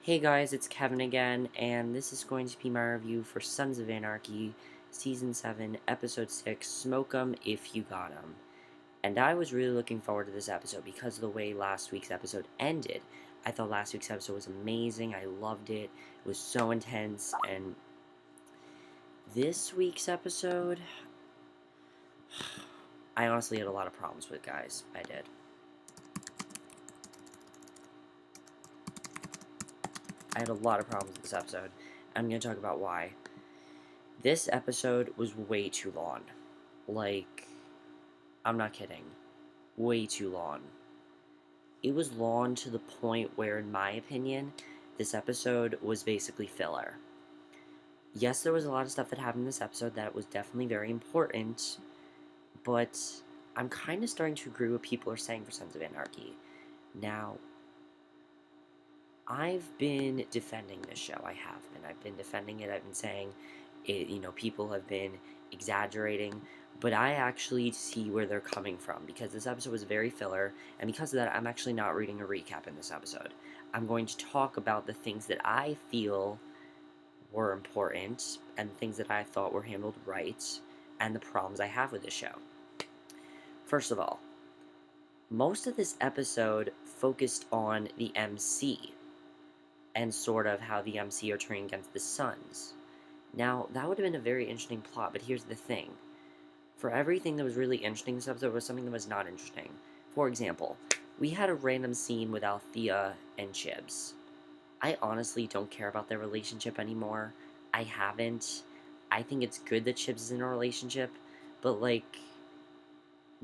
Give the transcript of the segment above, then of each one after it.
Hey guys, it's Kevin again, and this is going to be my review for Sons of Anarchy, Season 7, Episode 6, Smoke 'em If You Got 'em. And I was really looking forward to this episode because of the way last week's episode ended. I thought last week's episode was amazing, I loved it, it was so intense, and this week's episode, I honestly had a lot of problems with, guys. I did. I had a lot of problems with this episode. I'm going to talk about why. This episode was way too long. Like, I'm not kidding. Way too long. It was long to the point where, in my opinion, this episode was basically filler. Yes, there was a lot of stuff that happened in this episode that was definitely very important, but I'm kind of starting to agree with what people are saying for Sons of Anarchy. Now, I've been defending this show. I have been. I've been defending it. I've been saying it, people have been exaggerating, but I actually see where they're coming from because this episode was very filler, and because of that, I'm actually not reading a recap in this episode. I'm going to talk about the things that I feel were important and the things that I thought were handled right and the problems I have with this show. First of all, most of this episode focused on the MC and sort of how the MC are turning against the Sons. Now, that would have been a very interesting plot, but here's the thing. For everything that was really interesting in this episode was something that was not interesting. For example, we had a random scene with Althea and Chibs. I honestly don't care about their relationship anymore. I haven't. I think it's good that Chibs is in a relationship, but, like,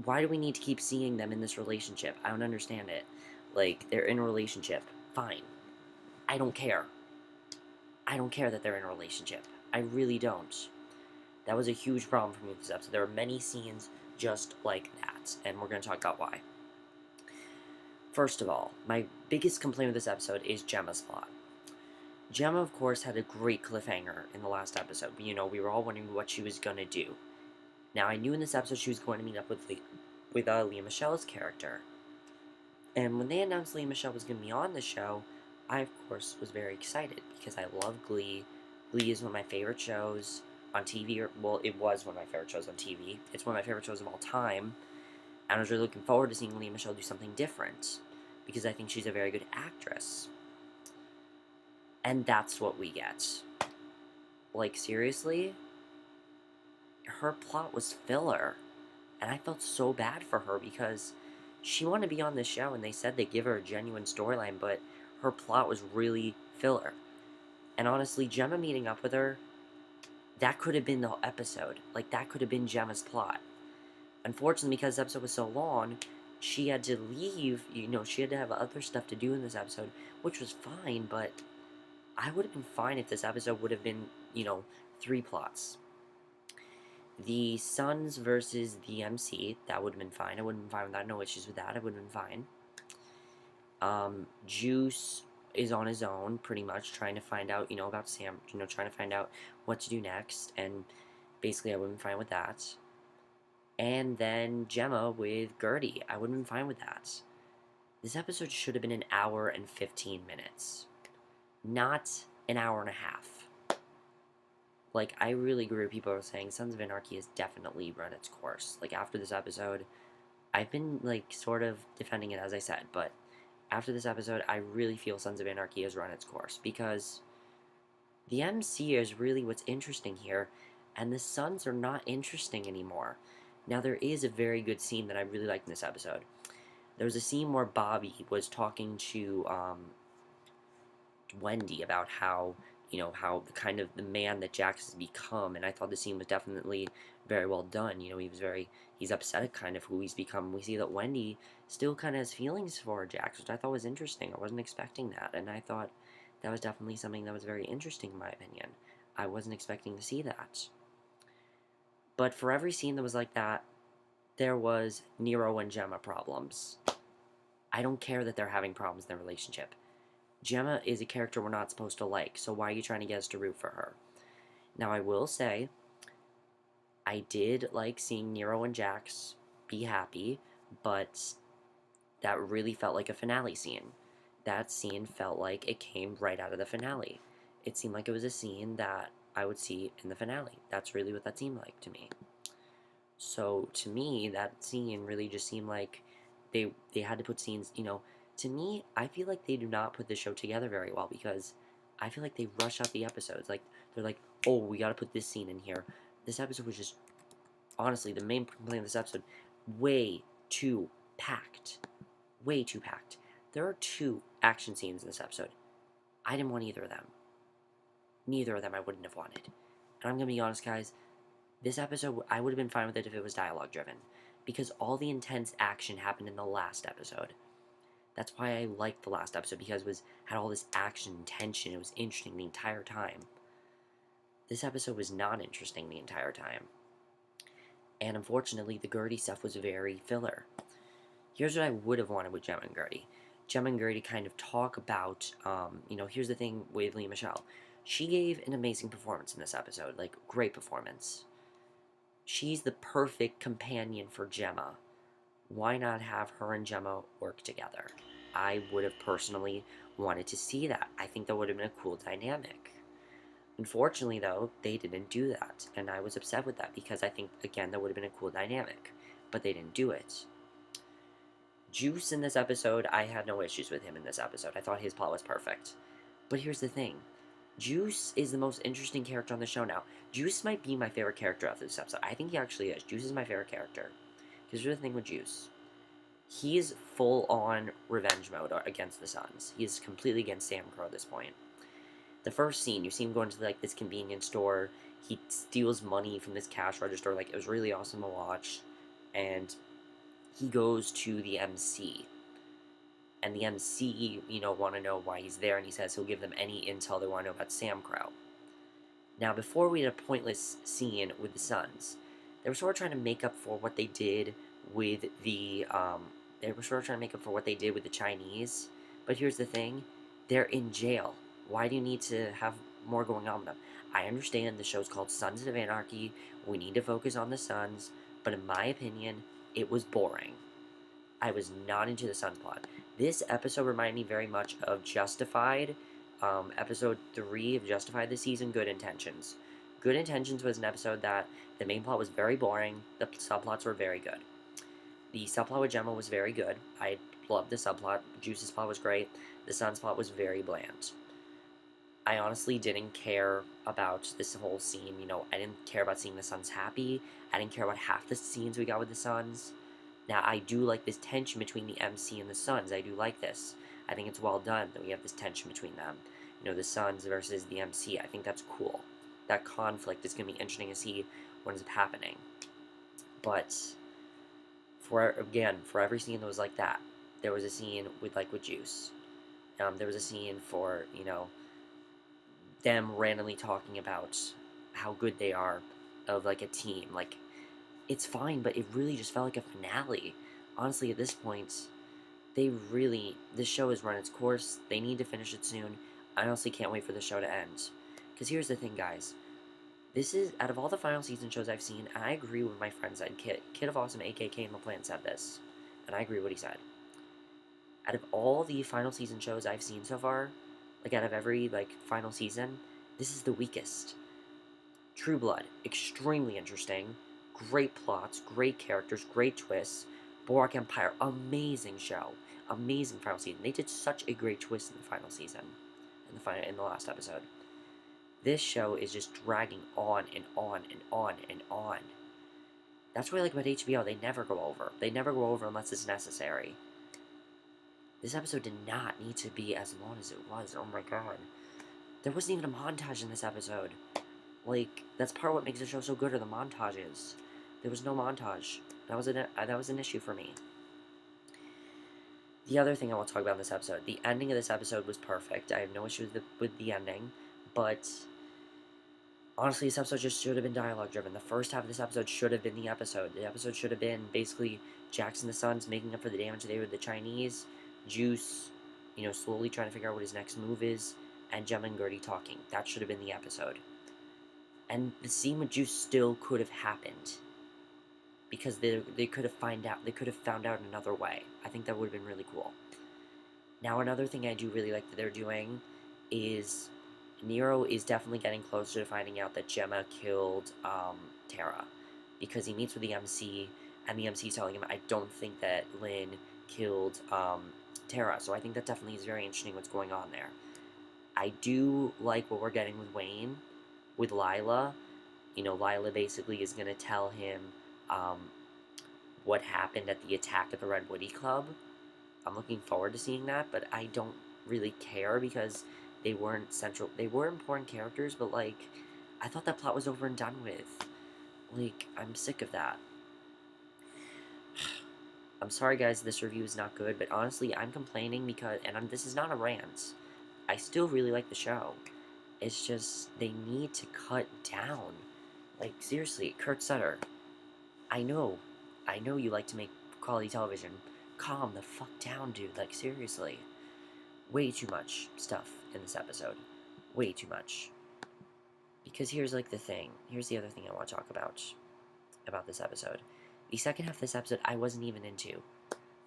why do we need to keep seeing them in this relationship? I don't understand it. Like, they're in a relationship. Fine. I don't care. I don't care that they're in a relationship. I really don't. That was a huge problem for me with this episode. There are many scenes just like that, and we're going to talk about why. First of all, my biggest complaint with this episode is Gemma's plot. Gemma, of course, had a great cliffhanger in the last episode. We were all wondering what she was going to do. Now, I knew in this episode she was going to meet up with Lea Michelle's character. And when they announced Lea Michelle was going to be on the show, I, of course, was very excited because I love Glee. Glee is one of my favorite shows on TV. Well, it was one of my favorite shows on TV. It's one of my favorite shows of all time. And I was really looking forward to seeing Lea Michelle do something different because I think she's a very good actress. And that's what we get. Like, seriously? Her plot was filler. And I felt so bad for her because she wanted to be on this show and they said they'd give her a genuine storyline, but her plot was really filler. And honestly, Gemma meeting up with her, that could have been the episode. Like, that could have been Gemma's plot. Unfortunately, because this episode was so long, she had to leave, she had to have other stuff to do in this episode, which was fine, but I would have been fine if this episode would have been, 3 plots. The Sons versus the MC, that would have been fine. I would have been fine with that. No issues with that. I would have been fine. Juice is on his own, pretty much, trying to find out, about Sam, trying to find out what to do next, and basically I would have been fine with that. And then Gemma with Gertie, I would have been fine with that. This episode should have been an hour and 15 minutes, not an hour and a half. Like, I really agree with people who are saying Sons of Anarchy has definitely run its course. Like, after this episode, I've been, like, sort of defending it, as I said, but after this episode, I really feel Sons of Anarchy has run its course, because the MC is really what's interesting here, and the Sons are not interesting anymore. Now, there is a very good scene that I really liked in this episode. There was a scene where Bobby was talking to, Wendy about how, how the kind of the man that Jax has become, and I thought the scene was definitely very well done. He's upset at kind of who he's become. We see that Wendy still kind of has feelings for Jax, which I thought was interesting. I wasn't expecting that, and I thought that was definitely something that was very interesting in my opinion. I wasn't expecting to see that. But for every scene that was like that, there was Nero and Gemma problems. I don't care that they're having problems in their relationship. Gemma is a character we're not supposed to like, so why are you trying to get us to root for her? Now, I will say, I did like seeing Nero and Jax be happy, but that really felt like a finale scene. that scene felt like it came right out of the finale. It seemed like it was a scene that I would see in the finale. That's really what that seemed like to me. So to me, that scene really just seemed like they had to put scenes, to me, I feel like they do not put the show together very well because I feel like they rush out the episodes. Like they're like, "Oh, we got to put this scene in here." This episode was just honestly the main complaint of this episode, way too packed. Way too packed. There are two action scenes in this episode. I didn't want either of them. Neither of them I wouldn't have wanted. And I'm going to be honest, guys, this episode, I would have been fine with it if it was dialogue driven, because all the intense action happened in the last episode. That's why I liked the last episode, because it had all this action and tension. It was interesting the entire time. This episode was not interesting the entire time. And unfortunately, the Gertie stuff was very filler. Here's what I would have wanted with Gemma and Gertie. Gemma and Gertie kind of talk about, here's the thing with Lea Michele. She gave an amazing performance in this episode, like, great performance. She's the perfect companion for Gemma. Why not have her and Gemma work together? I would have personally wanted to see that. I think that would have been a cool dynamic. Unfortunately, though, they didn't do that, and I was upset with that because I think, again, that would have been a cool dynamic, but they didn't do it. Juice in this episode, I had no issues with him in this episode. I thought his plot was perfect. But here's the thing. Juice is the most interesting character on the show now. Juice might be my favorite character of this episode. I think he actually is. Juice is my favorite character. Because here's the thing with Juice. He's full-on revenge mode against the Suns. He's completely against Sam Crow at this point. The first scene, you see him go into, like, this convenience store. He steals money from this cash register. Like, it was really awesome to watch. And he goes to the MC. And the MC, want to know why he's there. And he says he'll give them any intel they want to know about Sam Crow. Now, before we had a pointless scene with the Suns, they were sort of trying to make up for what they did with the, Chinese. But here's the thing. They're in jail. Why do you need to have more going on with them? I understand the show's called Sons of Anarchy. We need to focus on the Suns. But in my opinion, it was boring. I was not into the Suns plot. This episode reminded me very much of Justified. Episode 3 of Justified this season, Good Intentions. Good Intentions was an episode that the main plot was very boring. The subplots were very good. The subplot with Gemma was very good. I loved the subplot. Juice's plot was great. The Suns plot was very bland. I honestly didn't care about this whole scene. I didn't care about seeing the Suns happy. I didn't care about half the scenes we got with the Suns. Now, I do like this tension between the MC and the Suns. I do like this. I think it's well done that we have this tension between them. The Suns versus the MC. I think that's cool. That conflict is going to be interesting to see what is happening. But, for every scene that was like that, there was a scene with Juice. There was a scene for, them randomly talking about how good they are of, a team. It's fine, but it really just felt like a finale. Honestly, at this point, this show has run its course. They need to finish it soon. I honestly can't wait for the show to end. Because here's the thing, guys. This is, out of all the final season shows I've seen, and I agree with my friend said, Kid of Awesome, AKK in the Plant said this, and I agree with what he said. Out of all the final season shows I've seen so far, out of every, final season, this is the weakest. True Blood, extremely interesting. Great plots, great characters, great twists. Boardwalk Empire, amazing show. Amazing final season. They did such a great twist in the final season. In the last episode. This show is just dragging on and on and on and on. That's what I like about HBO. They never go over. They never go over unless it's necessary. This episode did not need to be as long as it was. Oh my god. There wasn't even a montage in this episode. That's part of what makes the show so good, are the montages. There was no montage. That was an issue for me. The other thing I want to talk about in this episode, the ending of this episode was perfect. I have no issue with the ending, but honestly, this episode just should have been dialogue driven. The first half of this episode should have been the episode. The episode should have been basically Jackson the Suns making up for the damage they did with the Chinese, Juice, slowly trying to figure out what his next move is, and Gemma and Gertie talking. That should have been the episode. And the scene with Juice still could have happened. Because they could have found out another way. I think that would have been really cool. Now, another thing I do really like that they're doing is Nero is definitely getting closer to finding out that Gemma killed Tara, because he meets with the MC, and the MC is telling him, I don't think that Lynn killed Tara, so I think that definitely is very interesting what's going on there. I do like what we're getting with Wayne, with Lila. You know, Lila basically is going to tell him um, what happened at the attack at the Red Woody Club. I'm looking forward to seeing that, but I don't really care because they weren't central. They were important characters, but like, I thought that plot was over and done with. Like, I'm sick of that. I'm sorry, guys, this review is not good, but honestly, I'm complaining because, and this is not a rant. I still really like the show. It's just, they need to cut down. Like, seriously, Kurt Sutter, I know, I know you like to make quality television. Calm the fuck down, dude. Like, seriously. Way too much stuff in this episode. Way too much. Because here's like the thing. Here's the other thing I want to talk about this episode. The second half of this episode I wasn't even into.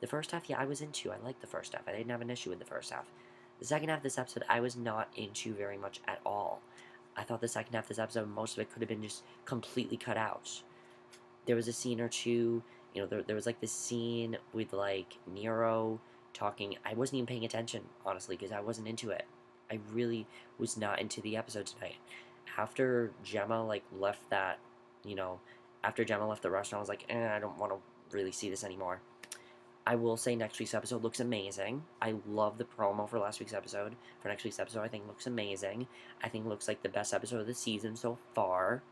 The first half, yeah, I was into. I liked the first half. I didn't have an issue with the first half. The second half of this episode I was not into very much at all. I thought the second half of this episode, most of it could have been just completely cut out. There was a scene or two, there was like this scene with like Nero talking. I wasn't even paying attention, honestly, because I wasn't into it. I really was not into the episode tonight. After Gemma like left that, you know, after Gemma left the restaurant, I was like, I don't want to really see this anymore. I will say next week's episode looks amazing. I love the promo for last week's episode. For next week's episode, I think looks amazing. I think it looks like the best episode of the season so far.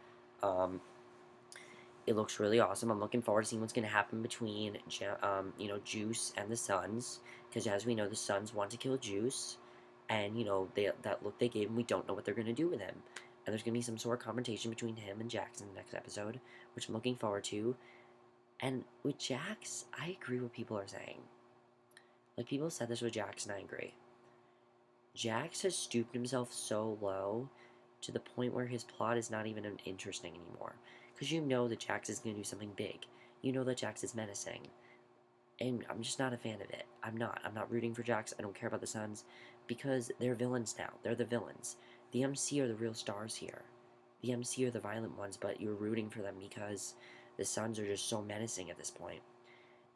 It looks really awesome. I'm looking forward to seeing what's going to happen between, Juice and the Suns. Because as we know, the Suns want to kill Juice. And, that look they gave him, we don't know what they're going to do with him. And there's going to be some sort of confrontation between him and Jax in the next episode, which I'm looking forward to. And with Jax, I agree with what people are saying. Like, people said this with Jax, and I agree. Jax has stooped himself so low to the point where his plot is not even interesting anymore. Because you know that Jax is going to do something big. You know that Jax is menacing. And I'm just not a fan of it. I'm not. I'm not rooting for Jax. I don't care about the Suns. Because they're villains now. They're the villains. The MC are the real stars here. The MC are the violent ones, but you're rooting for them because the Suns are just so menacing at this point.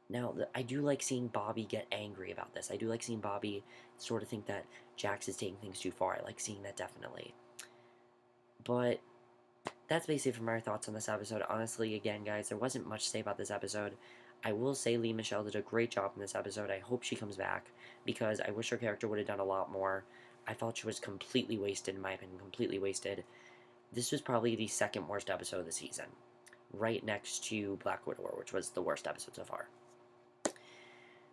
Now, I do like seeing Bobby get angry about this. I do like seeing Bobby sort of think that Jax is taking things too far. I like seeing that, definitely. But that's basically for my thoughts on this episode. Honestly, again, guys, there wasn't much to say about this episode. I will say Lea Michele did a great job in this episode. I hope she comes back, because I wish her character would have done a lot more. I felt she was completely wasted, in my opinion, completely wasted. This was probably the second worst episode of the season, right next to Black Widow, which was the worst episode so far.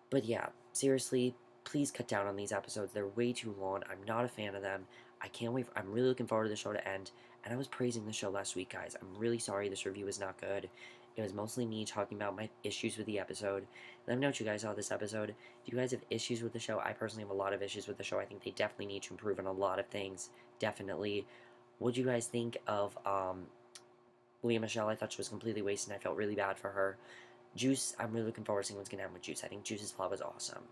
But yeah, seriously, please cut down on these episodes. They're way too long. I'm not a fan of them. I can't wait. I'm really looking forward to the show to end. And I was praising the show last week, guys. I'm really sorry this review was not good. It was mostly me talking about my issues with the episode. Let me know what you guys saw this episode. Do you guys have issues with the show? I personally have a lot of issues with the show. I think they definitely need to improve on a lot of things. Definitely. What do you guys think of Lea Michele? I thought she was completely wasted, and I felt really bad for her. Juice, I'm really looking forward to seeing what's going to happen with Juice. I think Juice's plot was awesome.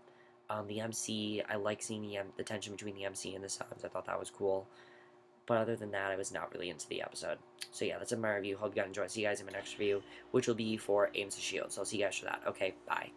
The MC, I like seeing the tension between the MC and the Suns. I thought that was cool. But other than that, I was not really into the episode. So yeah, that's my review. Hope you guys enjoy. See you guys in my next review, which will be for Agents of S.H.I.E.L.D. So I'll see you guys for that. Okay, bye.